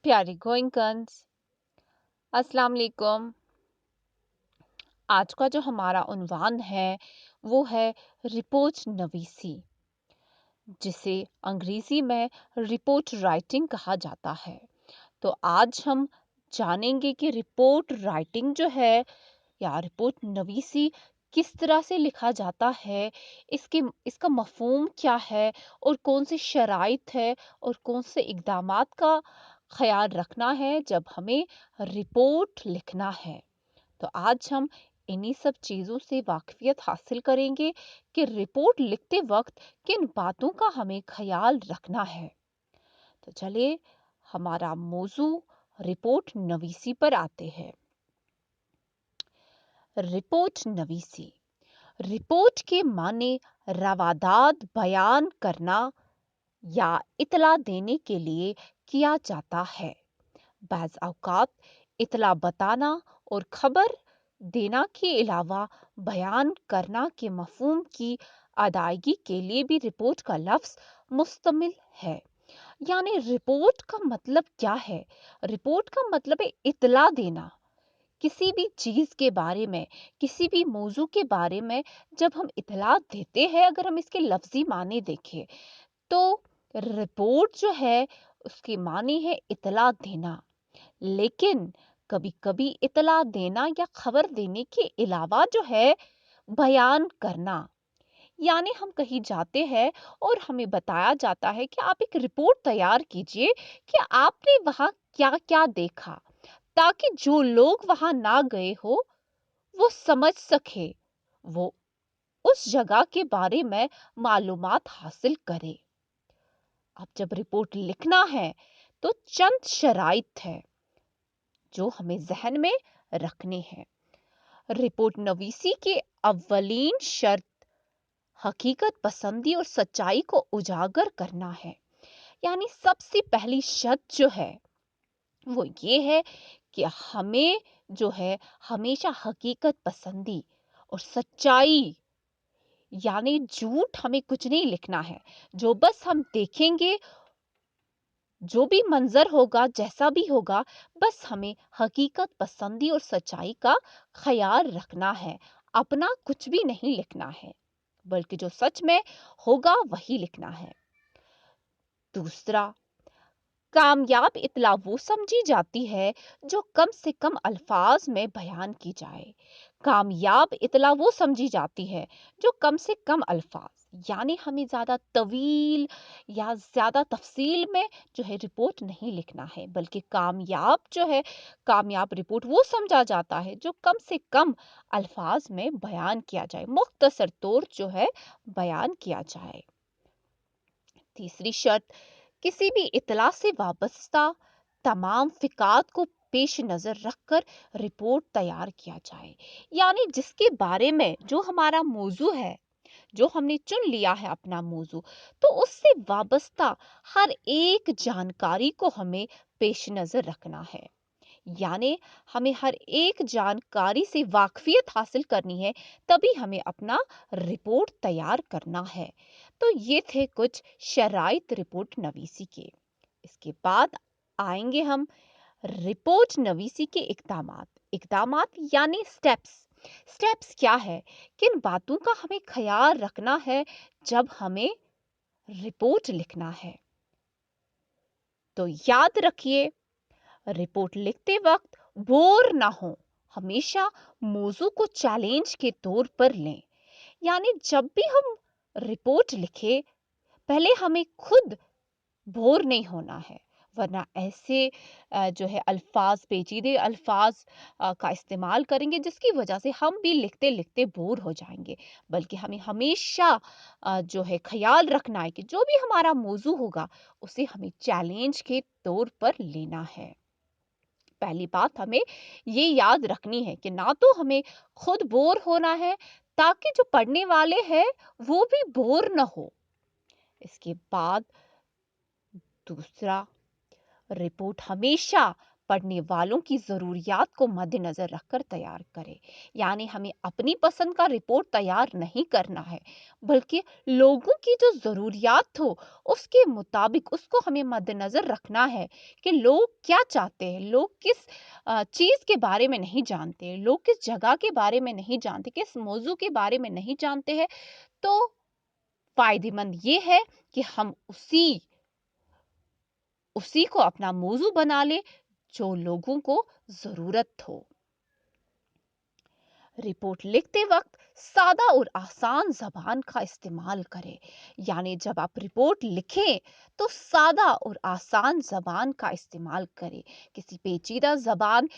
प्यारे गोइंकन्स, अस्सलाम वालेकुम। आज का जो हमारा उन्वान है वो है रिपोर्ट नवीसी, जिसे अंग्रेजी में रिपोर्ट राइटिंग कहा जाता है। तो आज हम जानेंगे कि रिपोर्ट राइटिंग जो है या रिपोर्ट नवीसी किस तरह से लिखा जाता है, इसके इसका मफ़हूम क्या है और कौन सी शराइत है और कौन से इक़दामात का ख़्याल रखना है जब हमें रिपोर्ट लिखना है। तो आज हम इन्हीं सब चीज़ों से वाक़फ़ियत हासिल करेंगे कि रिपोर्ट लिखते वक़्त किन बातों का हमें ख़्याल रखना है। तो चलिए हमारा मौज़ू रिपोर्ट नवीसी पर आते हैं। रिपोर्ट नवीसी, रिपोर्ट के माने रवादात बयान करना या इतला देने के लिए किया जाता है। बाज़ औक़ात इतला बताना और खबर देना के अलावा बयान करना के मफ़हूम की अदायगी के लिए भी रिपोर्ट का लफ्ज़ मुस्तमिल है। यानी रिपोर्ट का मतलब क्या है? रिपोर्ट का मतलब है इतला देना। किसी भी चीज़ के बारे में, किसी भी मौजू के बारे में जब हम इतला देते हैं, अगर हम इसके लफ्ज़ी माने देखें, तो रिपोर्ट जो है उसके माने है इतला देना। लेकिन कभी-कभी इतला देना या खबर देने के अलावा जो है बयान करना, यानी हम कहीं जाते हैं और हमें बताया जाता है कि आप एक रिपोर्ट तैयार कीजिए कि आपने वहाँ क्या-क्या देखा, ताकि जो लोग वहाँ ना गए हो वो समझ सके, वो उस जगह के बारे में मालूमात हासिल करे। अब जब रिपोर्ट लिखना है तो चंद शराइत है जो हमें जहन में रखने हैं। रिपोर्ट नवीसी के अव्वलीन शर्त हकीकत पसंदी और सच्चाई को उजागर करना है। यानी सबसे पहली शर्त जो है वो ये है कि हमें जो है हमेशा हकीकत पसंदी और सच्चाई, यानी झूठ हमें कुछ नहीं लिखना है। जो बस हम देखेंगे, जो भी मंजर होगा, जैसा भी होगा, बस हमें हकीकत पसंदी और सच्चाई का ख्याल रखना है। अपना कुछ भी नहीं लिखना है, बल्कि जो सच में होगा वही लिखना है। दूसरा, कामयाब इतला वो समझी जाती है जो कम से कम अल्फाज में बयान की जाए। कामयाब इतला वो समझी जाती है जो कम से कम अल्फाज, यानी हमें ज़्यादा तवील या ज़्यादा तफसील में जो है रिपोर्ट नहीं लिखना है, बल्कि कामयाब रिपोर्ट वो समझा जाता है जो कम से कम अल्फाज में बयान किया जाए, मुख्तसर तौर जो है बयान किया जाए। तीसरी शर्त, किसी भी इतला से वाबस्ता तमाम फिकात को पेश नज़र रखकर रिपोर्ट तैयार किया जाए। यानी जिसके बारे में जो हमारा मौजू है, जो हमने चुन लिया है अपना मौजू, तो उससे वाबस्ता हर एक जानकारी को हमें पेश नज़र रखना है। यानी हमें हर एक जानकारी से वाकफियत हासिल करनी है, तभी हमें अपना रिपोर्ट तैयार करना है। तो ये थे कुछ शराइत रिपोर्ट नवीसी के। इसके बाद आएंगे हम रिपोर्ट नवीसी के इकदामात। इकदामात यानी स्टेप्स। स्टेप्स क्या है? किन बातों का हमें ख्याल रखना है जब हमें रिपोर्ट लिखना है? तो याद रखिए, रिपोर्ट लिखते वक्त बोर ना हो, हमेशा मौजू को चैलेंज के तौर पर लें। यानी जब भी हम रिपोर्ट लिखे, पहले हमें खुद बोर नहीं होना है, वरना ऐसे जो है अल्फाज, पेचीदे अल्फाज का इस्तेमाल करेंगे जिसकी वजह से हम भी लिखते लिखते बोर हो जाएंगे। बल्कि हमें हमेशा जो है ख्याल रखना है कि जो भी हमारा मौजू होगा उसे हमें चैलेंज के तौर पर लेना है। पहली बात हमें ये याद रखनी है कि ना तो हमें खुद बोर होना है, ताकि जो पढ़ने वाले हैं वो भी बोर ना हो। इसके बाद दूसरा, रिपोर्ट हमेशा पढ़ने वालों की ज़रूरियात को मद्देनज़र रखकर तैयार करें। यानी हमें अपनी पसंद का रिपोर्ट तैयार नहीं करना है, बल्कि लोगों की जो ज़रूरियात हो, उसके मुताबिक उसको हमें मद्देनज़र रखना है कि लोग क्या चाहते हैं, लोग किस चीज़ के बारे में नहीं जानते, लोग किस जगह के बारे में नहीं जानते, किस मौज़ू के बारे में नहीं जानते हैं। तो फ़ायदेमंद ये है कि हम उसी को अपना मौज़ू बना लें जो लोगों को ज़रूरत हो। रिपोर्ट लिखते वक्त सादा और आसान ज़बान का इस्तेमाल करें। यानी जब आप रिपोर्ट लिखें तो सादा और आसान ज़बान का इस्तेमाल करें। किसी पेचीदा ज़बान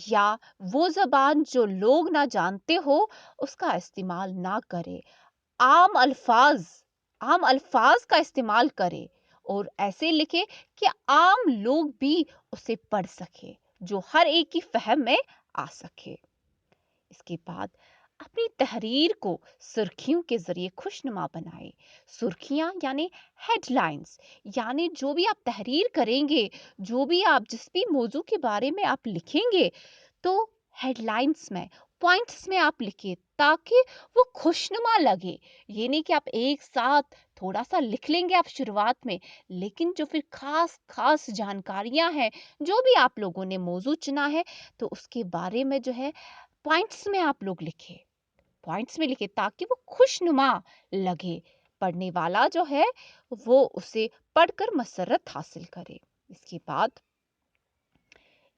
या वो ज़बान जो लोग ना जानते हो, उसका इस्तेमाल ना करें। आम अल्फाज आम अल्फाज का इस्तेमाल करें और ऐसे लिखें कि आम लोग भी उसे पढ़ सके, जो हर एक की फहम में आ सके। इसके बाद अपनी तहरीर को सुर्खियों के जरिए खुशनुमा बनाएं। सुर्खियां यानी हेडलाइंस, यानी जो भी आप तहरीर करेंगे, जो भी आप जिस भी मौजू के बारे में आप लिखेंगे, तो हेडलाइंस में, पॉइंट्स में आप लिखिए ताकि वो खुशनुमा लगे। ये नहीं कि आप एक साथ थोड़ा सा लिख लेंगे आप शुरुआत में, लेकिन जो फिर खास खास जानकारियां हैं, जो भी आप लोगों ने मौजू चुना है, तो उसके बारे में जो है पॉइंट्स में आप लोग लिखें। पॉइंट्स में लिखे ताकि वो खुशनुमा लगे, पढ़ने वाला जो है वो उसे पढ़कर मसरत हासिल करे। इसके बाद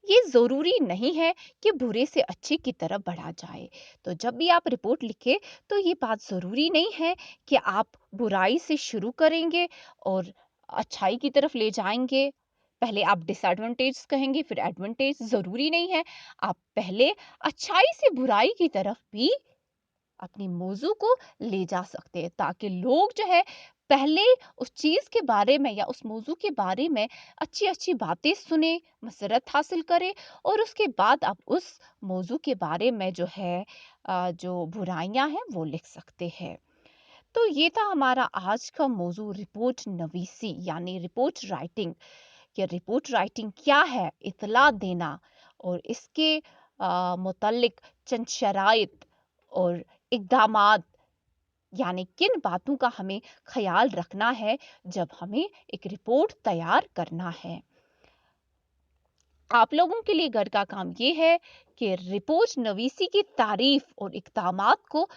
ये ज़रूरी नहीं है कि बुरे से अच्छे की तरफ बढ़ा जाए। तो जब भी आप रिपोर्ट लिखें, तो ये बात ज़रूरी नहीं है कि आप बुराई से शुरू करेंगे और अच्छाई की तरफ ले जाएंगे। पहले आप डिसएडवांटेज कहेंगे, फिर एडवांटेज, ज़रूरी नहीं है। आप पहले अच्छाई से बुराई की तरफ भी अपनी मौजू को ले जा सकते हैं, ताकि लोग जो है पहले उस चीज के बारे में या उस मौजू के बारे में अच्छी अच्छी बातें सुने, मसरत हासिल करें, और उसके बाद आप उस मौजू के बारे में जो है जो बुराइयां हैं वो लिख सकते हैं। तो ये था हमारा आज का मौजू, रिपोर्ट नवीसी यानी रिपोर्ट राइटिंग। कि रिपोर्ट राइटिंग क्या है, इतला देना, और इसके मुतल्लिक चंद शराइत और इक़दामात, यानी किन बातों का हमें ख्याल रखना है जब हमें एक रिपोर्ट तैयार करना है। आप लोगों के लिए घर का काम ये है कि रिपोर्ट नवीसी की तारीफ और इक़दामात को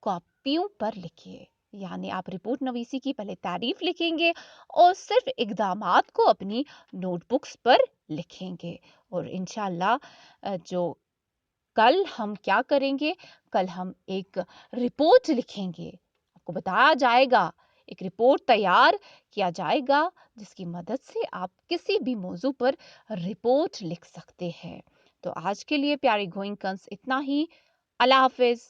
कॉपियों पर लिखिए। यानी आप रिपोर्ट नवीसी की पहले तारीफ लिखेंगे और सिर्फ इक़दामात को अपनी नोटबुक्स पर लिखेंगे। और इंशाल्लाह जो कल हम क्या करेंगे, कल हम एक रिपोर्ट लिखेंगे। आपको बताया जाएगा, एक रिपोर्ट तैयार किया जाएगा जिसकी मदद से आप किसी भी मौजू पर रिपोर्ट लिख सकते हैं। तो आज के लिए प्यारे गोइंग कंस इतना ही। अल्लाह हाफिज।